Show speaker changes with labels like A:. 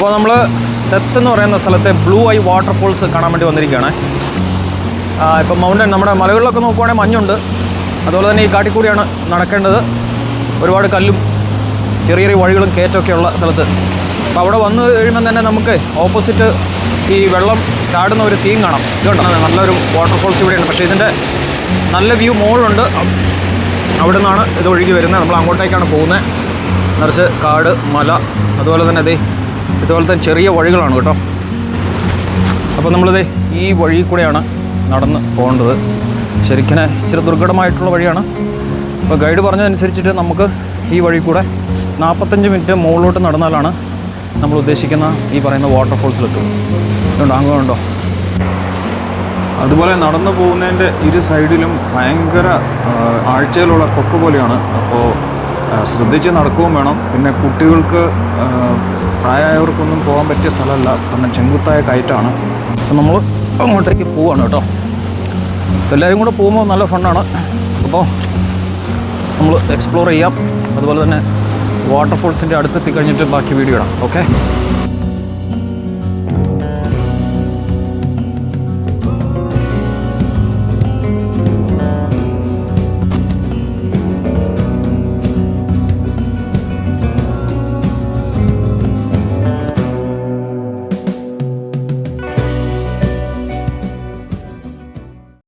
A: അപ്പോൾ നമ്മൾ ഡെത്ത് എന്ന് പറയുന്ന സ്ഥലത്തെ ബ്ലൂ ഐ വാട്ടർഫോൾസ് കാണാൻ വേണ്ടി വന്നിരിക്കുകയാണ്. ഇപ്പം മൗണ്ടൻ നമ്മുടെ മലകളിലൊക്കെ നോക്കുവാണെങ്കിൽ മഞ്ഞുണ്ട്. അതുപോലെ തന്നെ ഈ കാട്ടിക്കൂടിയാണ് നടക്കേണ്ടത്. ഒരുപാട് കല്ലും ചെറിയ ചെറിയ വഴികളും കയറ്റമൊക്കെയുള്ള സ്ഥലത്ത്. അപ്പോൾ അവിടെ വന്നു കഴിയുമ്പോൾ തന്നെ നമുക്ക് ഓപ്പോസിറ്റ് ഈ വെള്ളം ചാടുന്ന ഒരു സീൻ കാണാം. ഇതുണ്ട്, നല്ലൊരു വാട്ടർഫോൾസ് ഇവിടെയുണ്ട്. പക്ഷേ ഇതിൻ്റെ നല്ല വ്യൂ മുകളിലുണ്ട്. അവിടെ നിന്നാണ് ഇത് ഒഴുകി വരുന്നത്. നമ്മൾ അങ്ങോട്ടേക്കാണ് പോകുന്നത്. നിറച്ച് കാട്, മല, അതുപോലെ തന്നെ ഇതുപോലത്തെ ചെറിയ വഴികളാണ് കേട്ടോ. അപ്പോൾ നമ്മളിത് ഈ വഴി കൂടെയാണ് നടന്ന് പോകേണ്ടത്. ശരിക്കും ഇച്ചിരി ദുർഘടമായിട്ടുള്ള വഴിയാണ്. അപ്പോൾ ഗൈഡ് പറഞ്ഞതനുസരിച്ചിട്ട് നമുക്ക് ഈ വഴി കൂടെ 45 മിനിറ്റ് മുകളിലോട്ട് നടന്നാലാണ് നമ്മൾ ഉദ്ദേശിക്കുന്ന ഈ പറയുന്ന വാട്ടർഫോൾസിലെത്തും. ഇതുണ്ടോ, അങ്ങോട്ടുണ്ടോ? അതുപോലെ നടന്നു പോകുന്നതിൻ്റെ ഇരു സൈഡിലും ഭയങ്കര ആഴ്ചയിലുള്ള കൊക്ക് പോലെയാണ്. അപ്പോൾ ശ്രദ്ധിച്ച് നടക്കുകയും വേണം. പിന്നെ കുട്ടികൾക്ക്, പ്രായമായവർക്കൊന്നും പോകാൻ പറ്റിയ സ്ഥലമല്ല, കാരണം ചെങ്കുത്തായ കയറ്റാണ്. അപ്പോൾ നമ്മൾ അങ്ങോട്ടേക്ക് പോവുകയാണ് കേട്ടോ. എല്ലാവരും കൂടെ പോകുമ്പോൾ നല്ല ഫണ്ണാണ്. അപ്പോൾ നമ്മൾ എക്സ്പ്ലോർ ചെയ്യാം. അതുപോലെ തന്നെ വാട്ടർഫോൾസിൻ്റെ അടുത്തെത്തി കഴിഞ്ഞിട്ട് ബാക്കി വീഡിയോ ഇടാം. ഓക്കെ.